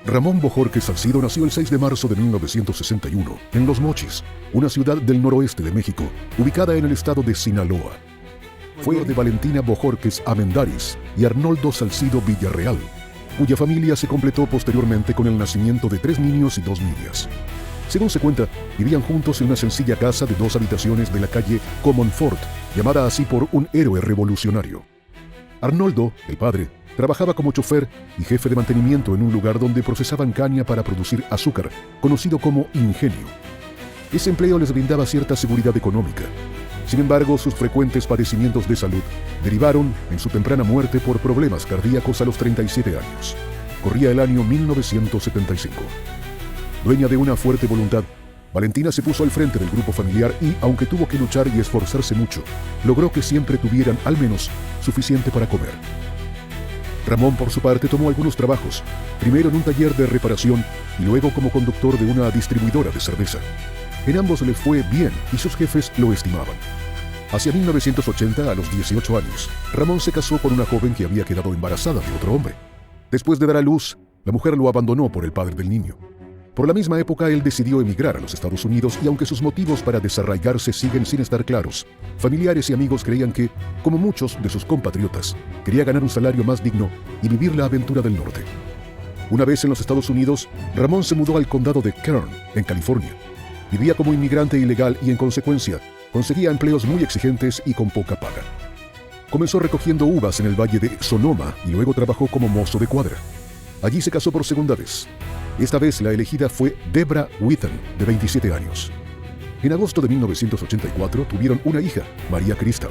Ramón Bojorquez Salcido nació el 6 de marzo de 1961 en Los Mochis, una ciudad del noroeste de México, ubicada en el estado de Sinaloa. Fue de Valentina Bojorquez Amendáriz y Arnoldo Salcido Villarreal, cuya familia se completó posteriormente con el nacimiento de 3 niños y 2 niñas. Según se cuenta, vivían juntos en una sencilla casa de 2 habitaciones de la calle Comonfort, llamada así por un héroe revolucionario. Arnoldo, el padre, trabajaba como chofer y jefe de mantenimiento en un lugar donde procesaban caña para producir azúcar, conocido como ingenio. Ese empleo les brindaba cierta seguridad económica. Sin embargo, sus frecuentes padecimientos de salud derivaron en su temprana muerte por problemas cardíacos a los 37 años. Corría el año 1975. Dueña de una fuerte voluntad, Valentina se puso al frente del grupo familiar y, aunque tuvo que luchar y esforzarse mucho, logró que siempre tuvieran al menos suficiente para comer. Ramón, por su parte, tomó algunos trabajos, primero en un taller de reparación y luego como conductor de una distribuidora de cerveza. En ambos les fue bien y sus jefes lo estimaban. Hacia 1980, a los 18 años, Ramón se casó con una joven que había quedado embarazada de otro hombre. Después de dar a luz, la mujer lo abandonó por el padre del niño. Por la misma época, él decidió emigrar a los Estados Unidos y aunque sus motivos para desarraigarse siguen sin estar claros, familiares y amigos creían que, como muchos de sus compatriotas, quería ganar un salario más digno y vivir la aventura del norte. Una vez en los Estados Unidos, Ramón se mudó al condado de Kern, en California. Vivía como inmigrante ilegal y, en consecuencia, conseguía empleos muy exigentes y con poca paga. Comenzó recogiendo uvas en el valle de Sonoma y luego trabajó como mozo de cuadra. Allí se casó por segunda vez. Esta vez la elegida fue Debra Witten, de 27 años. En agosto de 1984 tuvieron una hija, María Crystal.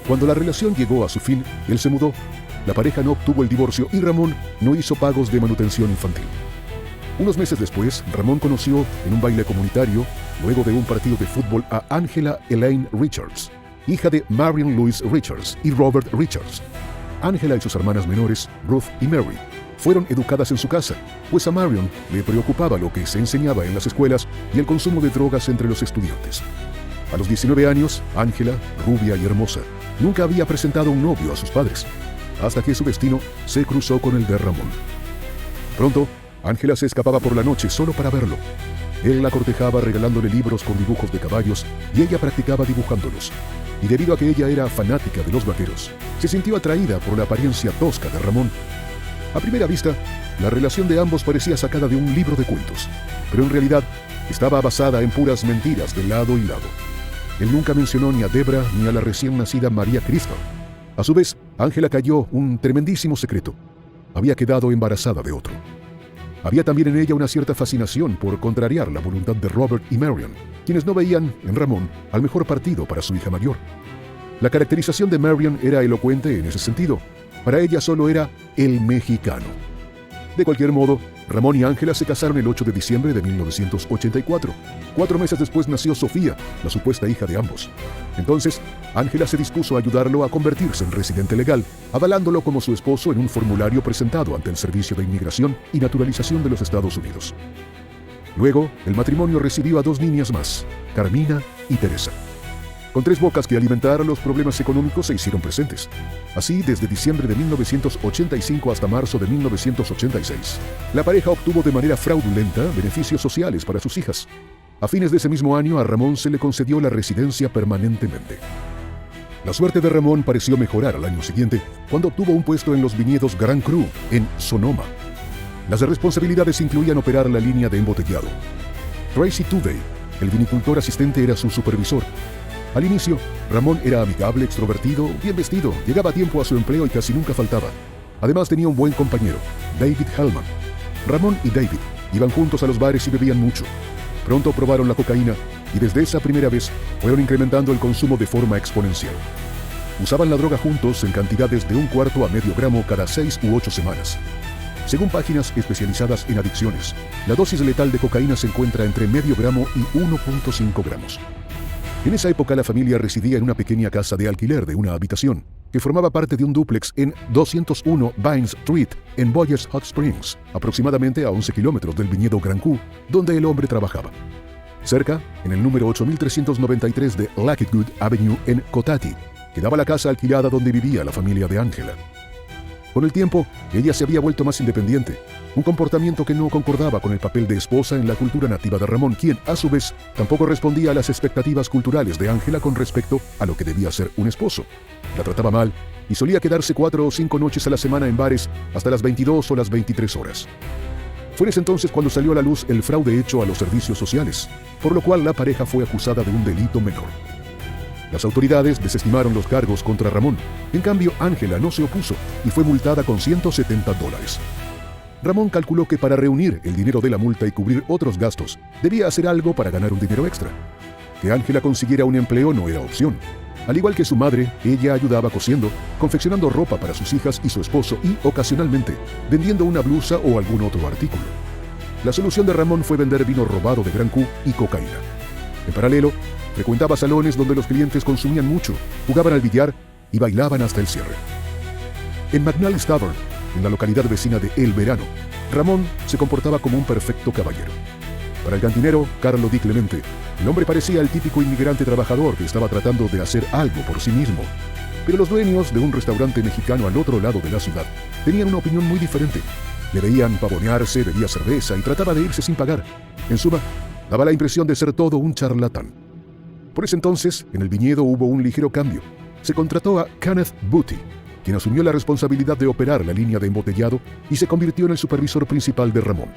Cuando la relación llegó a su fin, él se mudó. La pareja no obtuvo el divorcio y Ramón no hizo pagos de manutención infantil. Unos meses después, Ramón conoció en un baile comunitario, luego de un partido de fútbol, a Angela Elaine Richards, hija de Marion Louise Richards y Robert Richards. Angela y sus hermanas menores, Ruth y Mary, fueron educadas en su casa, pues a Marion le preocupaba lo que se enseñaba en las escuelas y el consumo de drogas entre los estudiantes. A los 19 años, Angela, rubia y hermosa, nunca había presentado un novio a sus padres, hasta que su destino se cruzó con el de Ramón. Pronto, Angela se escapaba por la noche solo para verlo. Él la cortejaba regalándole libros con dibujos de caballos y ella practicaba dibujándolos. Y debido a que ella era fanática de los vaqueros, se sintió atraída por la apariencia tosca de Ramón. A primera vista, la relación de ambos parecía sacada de un libro de cuentos, pero en realidad estaba basada en puras mentiras de lado y lado. Él nunca mencionó ni a Debra ni a la recién nacida María Crystal. A su vez, Angela cayó un tremendísimo secreto. Había quedado embarazada de otro. Había también en ella una cierta fascinación por contrariar la voluntad de Robert y Marion, quienes no veían en Ramón al mejor partido para su hija mayor. La caracterización de Marion era elocuente en ese sentido. Para ella solo era el mexicano. De cualquier modo, Ramón y Ángela se casaron el 8 de diciembre de 1984. 4 meses después nació Sofía, la supuesta hija de ambos. Entonces, Ángela se dispuso a ayudarlo a convertirse en residente legal, avalándolo como su esposo en un formulario presentado ante el Servicio de Inmigración y Naturalización de los Estados Unidos. Luego, el matrimonio recibió a 2 niñas más, Carmina y Teresa. Con 3 bocas que alimentar, los problemas económicos se hicieron presentes. Así, desde diciembre de 1985 hasta marzo de 1986, la pareja obtuvo de manera fraudulenta beneficios sociales para sus hijas. A fines de ese mismo año, a Ramón se le concedió la residencia permanentemente. La suerte de Ramón pareció mejorar al año siguiente, cuando obtuvo un puesto en los viñedos Grand Cru, en Sonoma. Las responsabilidades incluían operar la línea de embotellado. Tracy Tuvey, el vinicultor asistente, era su supervisor. Al inicio, Ramón era amigable, extrovertido, bien vestido, llegaba a tiempo a su empleo y casi nunca faltaba. Además tenía un buen compañero, David Hellman. Ramón y David iban juntos a los bares y bebían mucho. Pronto probaron la cocaína y desde esa primera vez fueron incrementando el consumo de forma exponencial. Usaban la droga juntos en cantidades de 1/4 a medio gramo cada 6 u 8 semanas. Según páginas especializadas en adicciones, la dosis letal de cocaína se encuentra entre medio gramo y 1.5 gramos. En esa época la familia residía en una pequeña casa de alquiler de una habitación, que formaba parte de un dúplex en 201 Vines Street, en Boyers Hot Springs, aproximadamente a 11 kilómetros del viñedo Grand Cru, donde el hombre trabajaba. Cerca, en el número 8393 de Lakewood Avenue en Cotati, quedaba la casa alquilada donde vivía la familia de Ángela. Con el tiempo, ella se había vuelto más independiente, un comportamiento que no concordaba con el papel de esposa en la cultura nativa de Ramón, quien, a su vez, tampoco respondía a las expectativas culturales de Ángela con respecto a lo que debía ser un esposo. La trataba mal y solía quedarse 4 o 5 noches a la semana en bares hasta las 22 o las 23 horas. Fue en ese entonces cuando salió a la luz el fraude hecho a los servicios sociales, por lo cual la pareja fue acusada de un delito menor. Las autoridades desestimaron los cargos contra Ramón. En cambio, Ángela no se opuso y fue multada con $170. Ramón calculó que para reunir el dinero de la multa y cubrir otros gastos, debía hacer algo para ganar un dinero extra. Que Ángela consiguiera un empleo no era opción. Al igual que su madre, ella ayudaba cosiendo, confeccionando ropa para sus hijas y su esposo y, ocasionalmente, vendiendo una blusa o algún otro artículo. La solución de Ramón fue vender vino robado de Gran Q y cocaína. En paralelo, frecuentaba salones donde los clientes consumían mucho, jugaban al billar y bailaban hasta el cierre. En McNally's Tavern, en la localidad vecina de El Verano, Ramón se comportaba como un perfecto caballero. Para el cantinero, Carlo Di Clemente, el hombre parecía el típico inmigrante trabajador que estaba tratando de hacer algo por sí mismo. Pero los dueños de un restaurante mexicano al otro lado de la ciudad tenían una opinión muy diferente. Le veían pavonearse, bebía cerveza y trataba de irse sin pagar. En suma, daba la impresión de ser todo un charlatán. Por ese entonces, en el viñedo hubo un ligero cambio. Se contrató a Kenneth Booty, quien asumió la responsabilidad de operar la línea de embotellado y se convirtió en el supervisor principal de Ramón.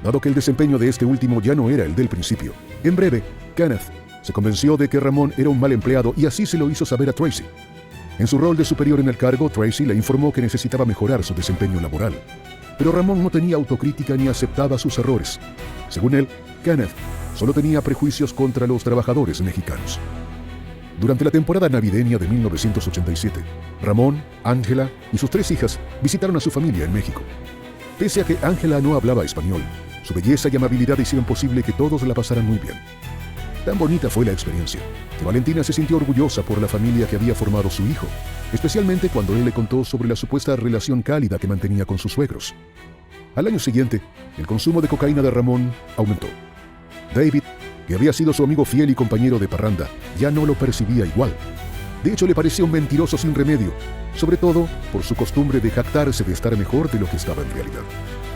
Dado que el desempeño de este último ya no era el del principio, en breve, Kenneth se convenció de que Ramón era un mal empleado y así se lo hizo saber a Tracy. En su rol de superior en el cargo, Tracy le informó que necesitaba mejorar su desempeño laboral. Pero Ramón no tenía autocrítica ni aceptaba sus errores. Según él, Kenneth solo tenía prejuicios contra los trabajadores mexicanos. Durante la temporada navideña de 1987, Ramón, Ángela y sus 3 hijas visitaron a su familia en México. Pese a que Ángela no hablaba español, su belleza y amabilidad hicieron posible que todos la pasaran muy bien. Tan bonita fue la experiencia, que Valentina se sintió orgullosa por la familia que había formado su hijo, especialmente cuando él le contó sobre la supuesta relación cálida que mantenía con sus suegros. Al año siguiente, el consumo de cocaína de Ramón aumentó. David, que había sido su amigo fiel y compañero de parranda, ya no lo percibía igual. De hecho, le parecía un mentiroso sin remedio, sobre todo por su costumbre de jactarse de estar mejor de lo que estaba en realidad.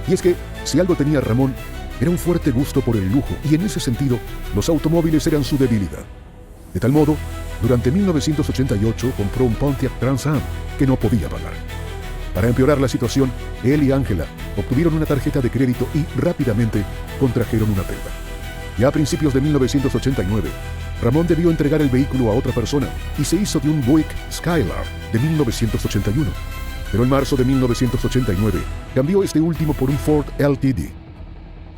Y es que, si algo tenía Ramón, era un fuerte gusto por el lujo, y en ese sentido, los automóviles eran su debilidad. De tal modo, durante 1988 compró un Pontiac Trans Am que no podía pagar. Para empeorar la situación, él y Ángela obtuvieron una tarjeta de crédito y rápidamente contrajeron una deuda. Ya a principios de 1989, Ramón debió entregar el vehículo a otra persona y se hizo de un Buick Skylark de 1981. Pero en marzo de 1989 cambió este último por un Ford LTD.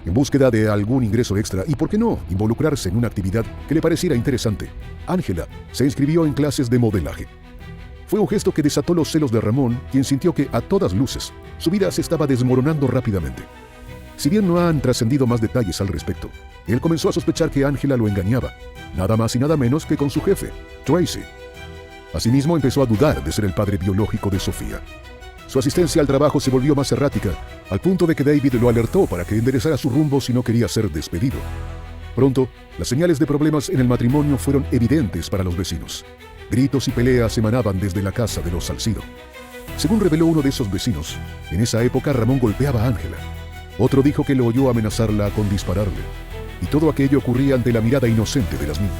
En búsqueda de algún ingreso extra y, por qué no, involucrarse en una actividad que le pareciera interesante, Ángela se inscribió en clases de modelaje. Fue un gesto que desató los celos de Ramón, quien sintió que, a todas luces, su vida se estaba desmoronando rápidamente. Si bien no han trascendido más detalles al respecto, él comenzó a sospechar que Ángela lo engañaba, nada más y nada menos que con su jefe, Tracy. Asimismo, empezó a dudar de ser el padre biológico de Sofía. Su asistencia al trabajo se volvió más errática, al punto de que David lo alertó para que enderezara su rumbo si no quería ser despedido. Pronto, las señales de problemas en el matrimonio fueron evidentes para los vecinos. Gritos y peleas emanaban desde la casa de los Salcido. Según reveló uno de esos vecinos, en esa época Ramón golpeaba a Ángela. Otro dijo que lo oyó amenazarla con dispararle. Y todo aquello ocurría ante la mirada inocente de las niñas.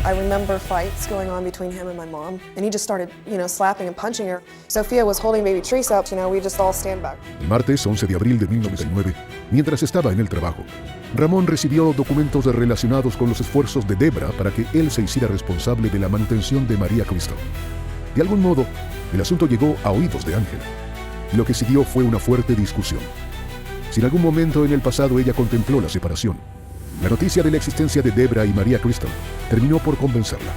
I remember fights going on between him and my mom, and he just started, slapping and punching her. Sophia was holding baby Teresa up, we just all stand back. El martes 11 de abril de 1999, mientras estaba en el trabajo, Ramón recibió documentos relacionados con los esfuerzos de Debra para que él se hiciera responsable de la manutención de María Crystal. De algún modo, el asunto llegó a oídos de Ángela, y lo que siguió fue una fuerte discusión. Si en algún momento en el pasado ella contempló la separación, la noticia de la existencia de Debra y María Crystal terminó por convencerla.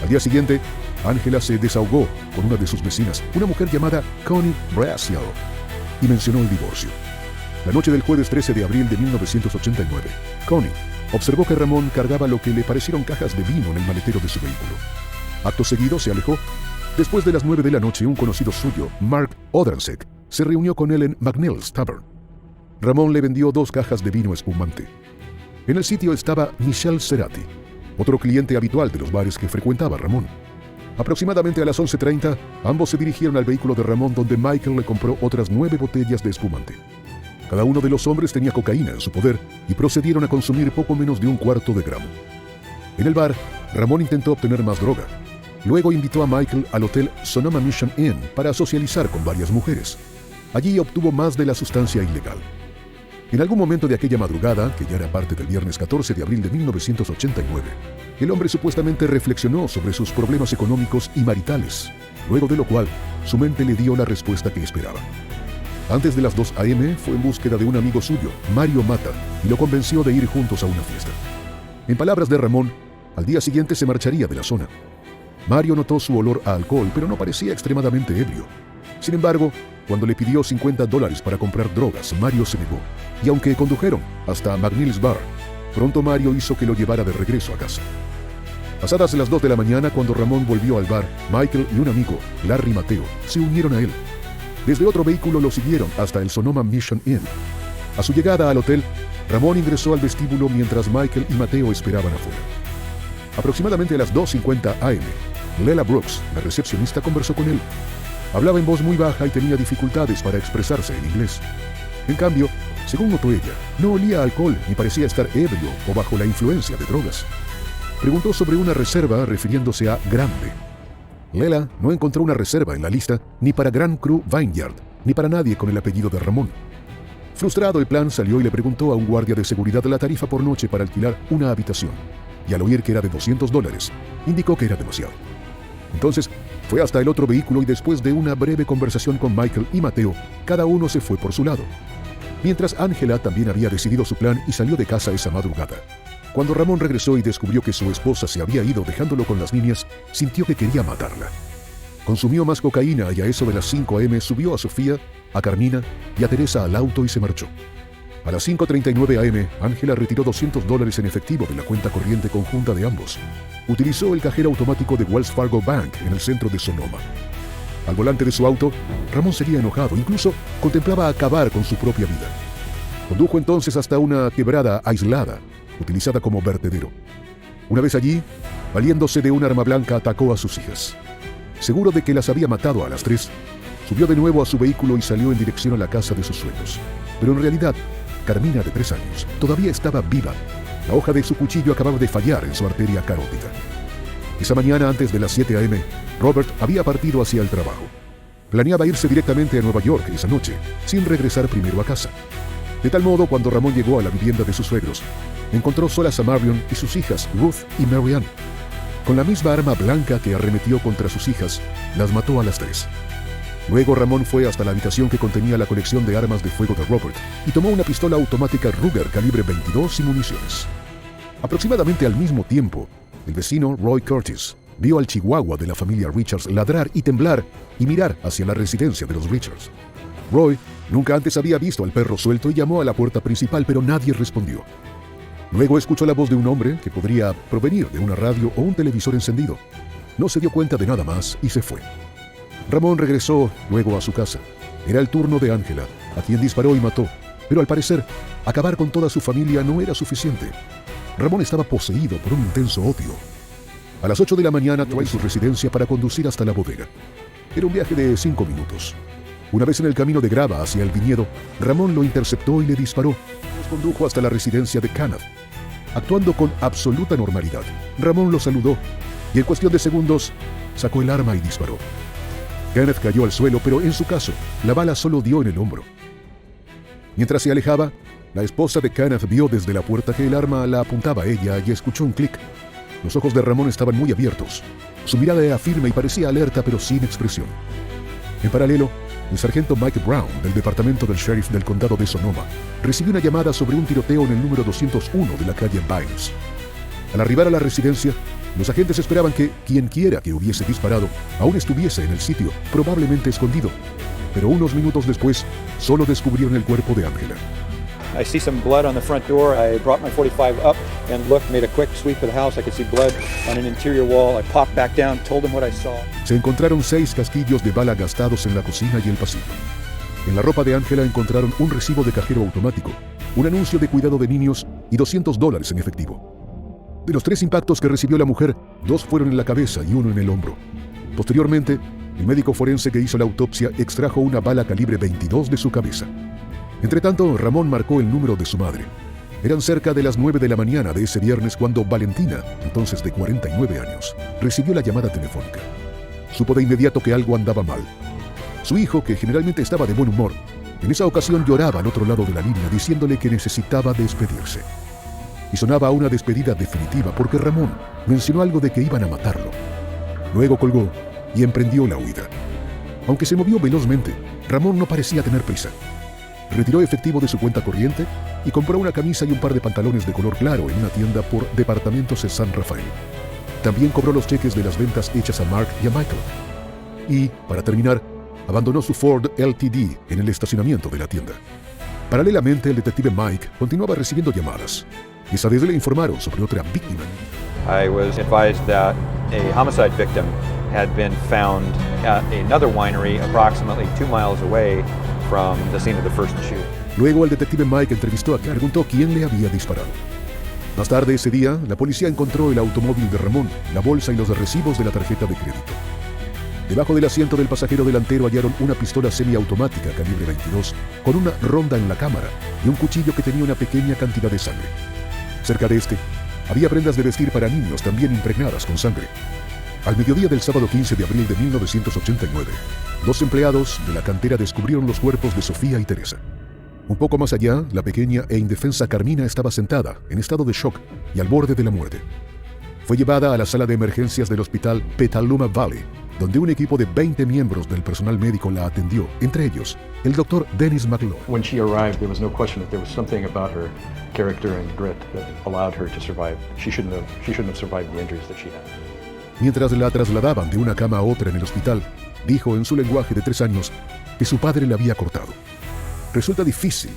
Al día siguiente, Ángela se desahogó con una de sus vecinas, una mujer llamada Connie Braziel, y mencionó el divorcio. La noche del jueves 13 de abril de 1989, Connie observó que Ramón cargaba lo que le parecieron cajas de vino en el maletero de su vehículo. Acto seguido se alejó. Después de las 9 de la noche, un conocido suyo, Mark Odransek, se reunió con él en McNally's Tavern. Ramón le vendió 2 cajas de vino espumante. En el sitio estaba Michelle Cerati, otro cliente habitual de los bares que frecuentaba Ramón. Aproximadamente a las 11:30, ambos se dirigieron al vehículo de Ramón, donde Michael le compró otras 9 botellas de espumante. Cada uno de los hombres tenía cocaína en su poder y procedieron a consumir poco menos de 1/4 de gramo. En el bar, Ramón intentó obtener más droga. Luego invitó a Michael al hotel Sonoma Mission Inn para socializar con varias mujeres. Allí obtuvo más de la sustancia ilegal. En algún momento de aquella madrugada, que ya era parte del viernes 14 de abril de 1989, el hombre supuestamente reflexionó sobre sus problemas económicos y maritales, luego de lo cual su mente le dio la respuesta que esperaba. Antes de las 2 a.m. fue en búsqueda de un amigo suyo, Mario Mata, y lo convenció de ir juntos a una fiesta. En palabras de Ramón, al día siguiente se marcharía de la zona. Mario notó su olor a alcohol, pero no parecía extremadamente ebrio. Sin embargo, cuando le pidió $50 para comprar drogas, Mario se negó, y aunque condujeron hasta McNeil's Bar, pronto Mario hizo que lo llevara de regreso a casa. Pasadas las 2 de la mañana, cuando Ramón volvió al bar, Michael y un amigo, Larry Mateo, se unieron a él. Desde otro vehículo lo siguieron hasta el Sonoma Mission Inn. A su llegada al hotel, Ramón ingresó al vestíbulo mientras Michael y Mateo esperaban afuera. Aproximadamente a las 2:50 a.m., Lela Brooks, la recepcionista, conversó con él. Hablaba en voz muy baja y tenía dificultades para expresarse en inglés. En cambio, según notó ella, no olía a alcohol ni parecía estar ebrio o bajo la influencia de drogas. Preguntó sobre una reserva refiriéndose a Grande. Lela no encontró una reserva en la lista ni para Grand Cru Vineyard, ni para nadie con el apellido de Ramón. Frustrado, el plan salió y le preguntó a un guardia de seguridad la tarifa por noche para alquilar una habitación, y al oír que era de $200, indicó que era demasiado. Entonces, fue hasta el otro vehículo y después de una breve conversación con Michael y Mateo, cada uno se fue por su lado. Mientras Ángela también había decidido su plan y salió de casa esa madrugada. Cuando Ramón regresó y descubrió que su esposa se había ido dejándolo con las niñas, sintió que quería matarla. Consumió más cocaína y a eso de las 5 a.m. subió a Sofía, a Carmina y a Teresa al auto y se marchó. A las 5:39 a.m., Ángela retiró $200 en efectivo de la cuenta corriente conjunta de ambos. Utilizó el cajero automático de Wells Fargo Bank en el centro de Sonoma. Al volante de su auto, Ramón seguía enojado, incluso contemplaba acabar con su propia vida. Condujo entonces hasta una quebrada aislada, utilizada como vertedero. Una vez allí, valiéndose de un arma blanca, atacó a sus hijas. Seguro de que las había matado a las 3, subió de nuevo a su vehículo y salió en dirección a la casa de sus sueños. Pero en realidad, Carmina, de 3 años, todavía estaba viva. La hoja de su cuchillo acababa de fallar en su arteria carótida. Esa mañana, antes de las 7 a.m., Robert había partido hacia el trabajo. Planeaba irse directamente a Nueva York esa noche, sin regresar primero a casa. De tal modo, cuando Ramón llegó a la vivienda de sus suegros, encontró solas a Marion y sus hijas, Ruth y Marianne. Con la misma arma blanca que arremetió contra sus hijas, las mató a las 3. Luego Ramón fue hasta la habitación que contenía la colección de armas de fuego de Robert y tomó una pistola automática Ruger calibre 22 y municiones. Aproximadamente al mismo tiempo, el vecino Roy Curtis vio al chihuahua de la familia Richards ladrar y temblar y mirar hacia la residencia de los Richards. Roy nunca antes había visto al perro suelto y llamó a la puerta principal, pero nadie respondió. Luego escuchó la voz de un hombre que podría provenir de una radio o un televisor encendido. No se dio cuenta de nada más y se fue. Ramón regresó luego a su casa. Era el turno de Ángela, a quien disparó y mató, pero al parecer, acabar con toda su familia no era suficiente. Ramón estaba poseído por un intenso odio. A las 8 de la mañana fue a su residencia para conducir hasta la bodega. Era un viaje de 5 minutos. Una vez en el camino de grava hacia el viñedo, Ramón lo interceptó y le disparó. Los condujo hasta la residencia de Kenneth. Actuando con absoluta normalidad, Ramón lo saludó y en cuestión de segundos sacó el arma y disparó. Kenneth cayó al suelo, pero en su caso, la bala solo dio en el hombro. Mientras se alejaba, la esposa de Kenneth vio desde la puerta que el arma la apuntaba a ella y escuchó un clic. Los ojos de Ramón estaban muy abiertos. Su mirada era firme y parecía alerta, pero sin expresión. En paralelo, el sargento Mike Brown, del departamento del sheriff del condado de Sonoma, recibió una llamada sobre un tiroteo en el número 201 de la calle Bynes. Al arribar a la residencia, los agentes esperaban que quienquiera que hubiese disparado aún estuviese en el sitio, probablemente escondido. Pero unos minutos después, solo descubrieron el cuerpo de Ángela. I see some blood on the front door. I brought my .45 up and looked, made a quick sweep of the house. I could see blood on an interior wall. I popped back down, told them what I saw. Se encontraron 6 casquillos de bala gastados en la cocina y el pasillo. En la ropa de Ángela encontraron un recibo de cajero automático, un anuncio de cuidado de niños y $200 en efectivo. De los 3 impactos que recibió la mujer, 2 fueron en la cabeza y 1 en el hombro. Posteriormente, el médico forense que hizo la autopsia extrajo una bala calibre 22 de su cabeza. Entretanto, Ramón marcó el número de su madre. Eran cerca de las 9 de la mañana de ese viernes cuando Valentina, entonces de 49 años, recibió la llamada telefónica. Supo de inmediato que algo andaba mal. Su hijo, que generalmente estaba de buen humor, en esa ocasión lloraba al otro lado de la línea diciéndole que necesitaba despedirse. Y sonaba una despedida definitiva porque Ramón mencionó algo de que iban a matarlo. Luego colgó y emprendió la huida. Aunque se movió velozmente, Ramón no parecía tener prisa. Retiró efectivo de su cuenta corriente y compró una camisa y un par de pantalones de color claro en una tienda por departamentos en San Rafael. También cobró los cheques de las ventas hechas a Mark y a Michael. Y, para terminar, abandonó su Ford LTD en el estacionamiento de la tienda. Paralelamente, el detective Mike continuaba recibiendo llamadas. Esa vez le informaron sobre otra víctima. I was advised that a homicide victim had been found at another winery approximately 2 miles away from the scene of the first shoot. Luego el detective Mike entrevistó a Clark y preguntó quién le había disparado. Más tarde ese día, la policía encontró el automóvil de Ramón, la bolsa y los recibos de la tarjeta de crédito. Debajo del asiento del pasajero delantero hallaron una pistola semiautomática calibre 22 con una ronda en la cámara y un cuchillo que tenía una pequeña cantidad de sangre. Cerca de este, había prendas de vestir para niños también impregnadas con sangre. Al mediodía del sábado 15 de abril de 1989, 2 empleados de la cantera descubrieron los cuerpos de Sofía y Teresa. Un poco más allá, la pequeña e indefensa Carmina estaba sentada, en estado de shock y al borde de la muerte. Fue llevada a la sala de emergencias del hospital Petaluma Valley, donde un equipo de 20 miembros del personal médico la atendió, entre ellos el doctor Dennis McLeod. When she arrived, there was no question that there was something about her character and grit that allowed her to survive. She shouldn't have survived the injuries that she had. Mientras la trasladaban de una cama a otra en el hospital, dijo en su lenguaje de 3 años que su padre la había cortado. Resulta difícil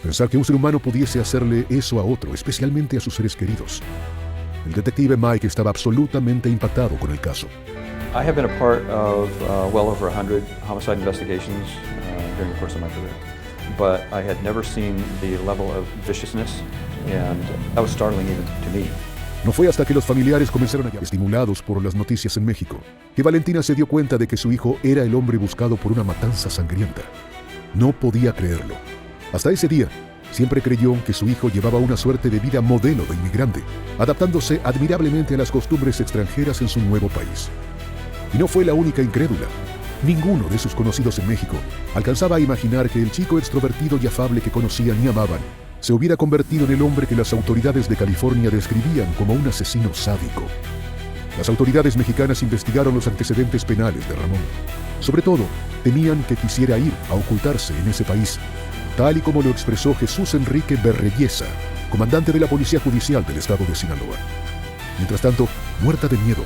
pensar que un ser humano pudiese hacerle eso a otro, especialmente a sus seres queridos. El detective Mike estaba absolutamente impactado con el caso. I have been a part of well over 100 homicide investigations during the course of my career, but I had never seen the level of viciousness, and that was startling even to me. No fue hasta que los familiares comenzaron a llamar, estimulados por las noticias en México, que Valentina se dio cuenta de que su hijo era el hombre buscado por una matanza sangrienta. No podía creerlo. Hasta ese día, siempre creyó que su hijo llevaba una suerte de vida modelo de inmigrante, adaptándose admirablemente a las costumbres extranjeras en su nuevo país. Y no fue la única incrédula. Ninguno de sus conocidos en México alcanzaba a imaginar que el chico extrovertido y afable que conocían y amaban se hubiera convertido en el hombre que las autoridades de California describían como un asesino sádico. Las autoridades mexicanas investigaron los antecedentes penales de Ramón. Sobre todo, temían que quisiera ir a ocultarse en ese país, tal y como lo expresó Jesús Enrique Berreyesa, comandante de la Policía Judicial del estado de Sinaloa. Mientras tanto, muerta de miedo,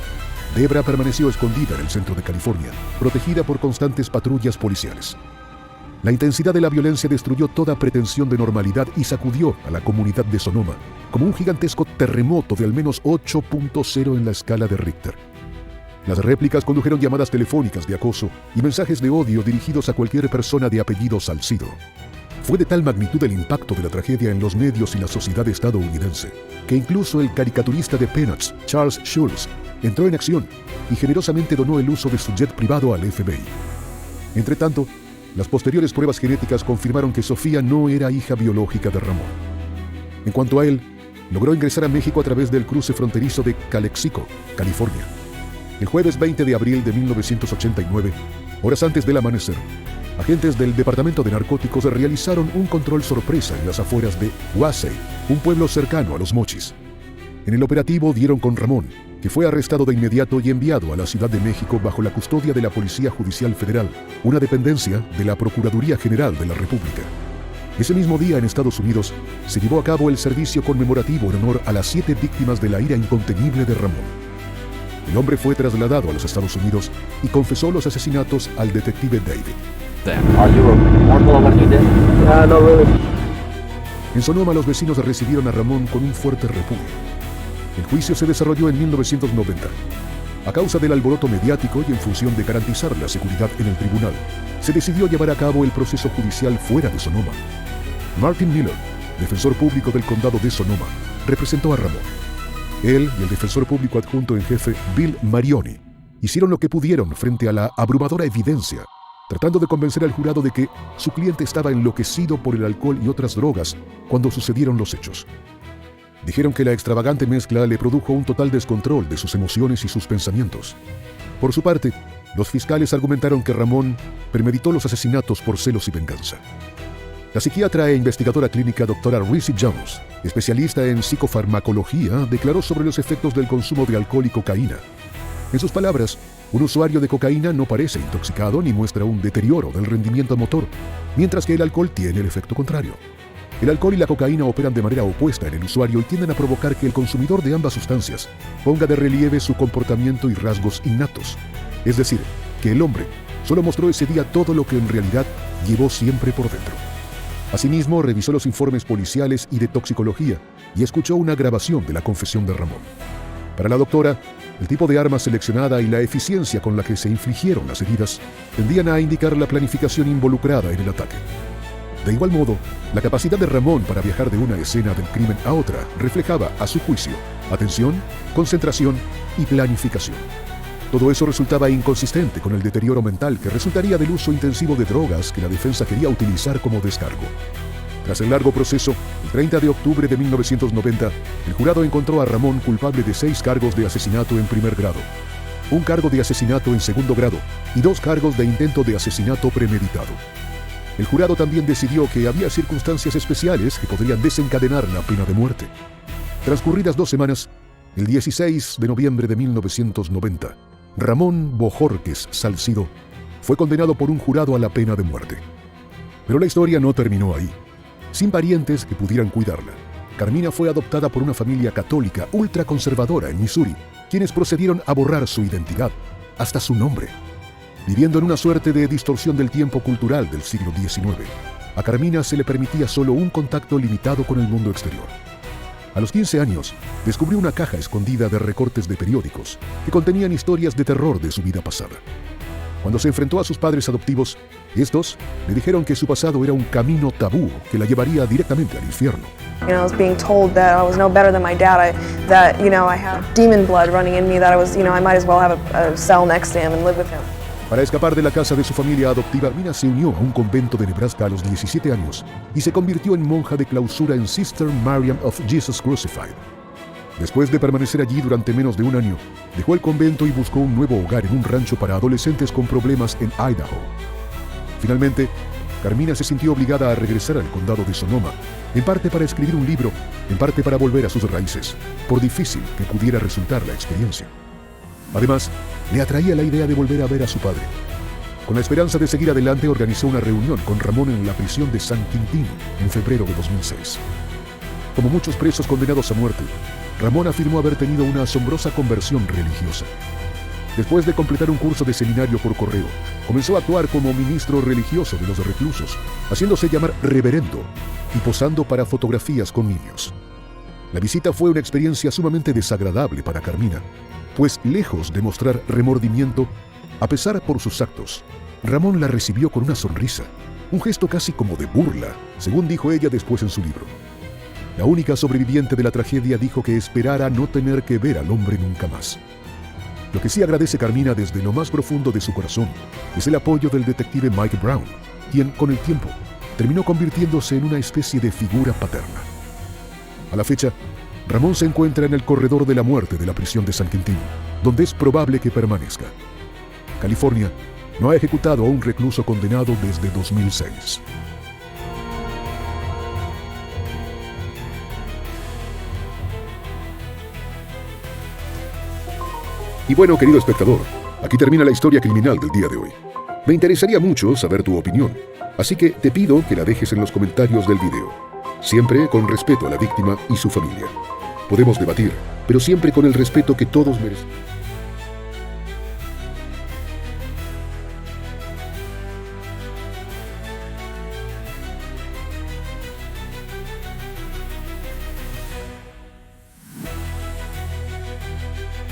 Debra permaneció escondida en el centro de California, protegida por constantes patrullas policiales. La intensidad de la violencia destruyó toda pretensión de normalidad y sacudió a la comunidad de Sonoma, como un gigantesco terremoto de al menos 8.0 en la escala de Richter. Las réplicas condujeron llamadas telefónicas de acoso y mensajes de odio dirigidos a cualquier persona de apellido Salcido. Fue de tal magnitud el impacto de la tragedia en los medios y la sociedad estadounidense, que incluso el caricaturista de Peanuts, Charles Schulz, entró en acción y generosamente donó el uso de su jet privado al FBI. Entre tanto, las posteriores pruebas genéticas confirmaron que Sofía no era hija biológica de Ramón. En cuanto a él, logró ingresar a México a través del cruce fronterizo de Calexico, California. El jueves 20 de abril de 1989, horas antes del amanecer, agentes del Departamento de Narcóticos realizaron un control sorpresa en las afueras de Wasey, un pueblo cercano a Los Mochis. En el operativo dieron con Ramón, que fue arrestado de inmediato y enviado a la Ciudad de México bajo la custodia de la Policía Judicial Federal, una dependencia de la Procuraduría General de la República. Ese mismo día en Estados Unidos se llevó a cabo el servicio conmemorativo en honor a las 7 víctimas de la ira incontenible de Ramón. El hombre fue trasladado a los Estados Unidos y confesó los asesinatos al detective David. En Sonoma, los vecinos recibieron a Ramón con un fuerte repudio. El juicio se desarrolló en 1990. A causa del alboroto mediático y en función de garantizar la seguridad en el tribunal, se decidió llevar a cabo el proceso judicial fuera de Sonoma. Martin Miller, defensor público del condado de Sonoma, representó a Ramón. Él y el defensor público adjunto en jefe Bill Marioni hicieron lo que pudieron frente a la abrumadora evidencia, tratando de convencer al jurado de que su cliente estaba enloquecido por el alcohol y otras drogas cuando sucedieron los hechos. Dijeron que la extravagante mezcla le produjo un total descontrol de sus emociones y sus pensamientos. Por su parte, los fiscales argumentaron que Ramón premeditó los asesinatos por celos y venganza. La psiquiatra e investigadora clínica doctora Reese Jones, especialista en psicofarmacología, declaró sobre los efectos del consumo de alcohol y cocaína. En sus palabras, un usuario de cocaína no parece intoxicado ni muestra un deterioro del rendimiento motor, mientras que el alcohol tiene el efecto contrario. El alcohol y la cocaína operan de manera opuesta en el usuario y tienden a provocar que el consumidor de ambas sustancias ponga de relieve su comportamiento y rasgos innatos. Es decir, que el hombre solo mostró ese día todo lo que en realidad llevó siempre por dentro. Asimismo, revisó los informes policiales y de toxicología y escuchó una grabación de la confesión de Ramón. Para la doctora, el tipo de arma seleccionada y la eficiencia con la que se infligieron las heridas tendían a indicar la planificación involucrada en el ataque. De igual modo, la capacidad de Ramón para viajar de una escena del crimen a otra reflejaba, a su juicio, atención, concentración y planificación. Todo eso resultaba inconsistente con el deterioro mental que resultaría del uso intensivo de drogas que la defensa quería utilizar como descargo. Tras el largo proceso, el 30 de octubre de 1990, el jurado encontró a Ramón culpable de 6 cargos de asesinato en primer grado, 1 cargo de asesinato en segundo grado y 2 cargos de intento de asesinato premeditado. El jurado también decidió que había circunstancias especiales que podrían desencadenar la pena de muerte. Transcurridas 2 semanas, el 16 de noviembre de 1990, Ramón Bojorquez Salcido fue condenado por un jurado a la pena de muerte. Pero la historia no terminó ahí. Sin parientes que pudieran cuidarla, Carmina fue adoptada por una familia católica ultraconservadora en Missouri, quienes procedieron a borrar su identidad, hasta su nombre. Viviendo en una suerte de distorsión del tiempo cultural del siglo XIX, a Carmina se le permitía solo un contacto limitado con el mundo exterior. A los 15 años, descubrió una caja escondida de recortes de periódicos que contenían historias de terror de su vida pasada. Cuando se enfrentó a sus padres adoptivos, estos le dijeron que su pasado era un camino tabú que la llevaría directamente al infierno. I was being told that I was no better than my dad, that I had demon blood running in me, that I might as well have a cell next to him and live with him. Para escapar de la casa de su familia adoptiva, Mina se unió a un convento de Nebraska a los 17 años y se convirtió en monja de clausura en Sister Mariam of Jesus Crucified. Después de permanecer allí durante menos de un año, dejó el convento y buscó un nuevo hogar en un rancho para adolescentes con problemas en Idaho. Finalmente, Carmina se sintió obligada a regresar al condado de Sonoma, en parte para escribir un libro, en parte para volver a sus raíces, por difícil que pudiera resultar la experiencia. Además, le atraía la idea de volver a ver a su padre. Con la esperanza de seguir adelante, organizó una reunión con Ramón en la prisión de San Quintín en febrero de 2006. Como muchos presos condenados a muerte, Ramón afirmó haber tenido una asombrosa conversión religiosa. Después de completar un curso de seminario por correo, comenzó a actuar como ministro religioso de los reclusos, haciéndose llamar reverendo y posando para fotografías con niños. La visita fue una experiencia sumamente desagradable para Carmina, pues lejos de mostrar remordimiento, a pesar por sus actos, Ramón la recibió con una sonrisa, un gesto casi como de burla, según dijo ella después en su libro. La única sobreviviente de la tragedia dijo que esperara no tener que ver al hombre nunca más. Lo que sí agradece Carmina desde lo más profundo de su corazón es el apoyo del detective Mike Brown, quien, con el tiempo, terminó convirtiéndose en una especie de figura paterna. A la fecha, Ramón se encuentra en el corredor de la muerte de la prisión de San Quintín, donde es probable que permanezca. California no ha ejecutado a un recluso condenado desde 2006. Y bueno, querido espectador, aquí termina la historia criminal del día de hoy. Me interesaría mucho saber tu opinión, así que te pido que la dejes en los comentarios del video, siempre con respeto a la víctima y su familia. Podemos debatir, pero siempre con el respeto que todos merecen.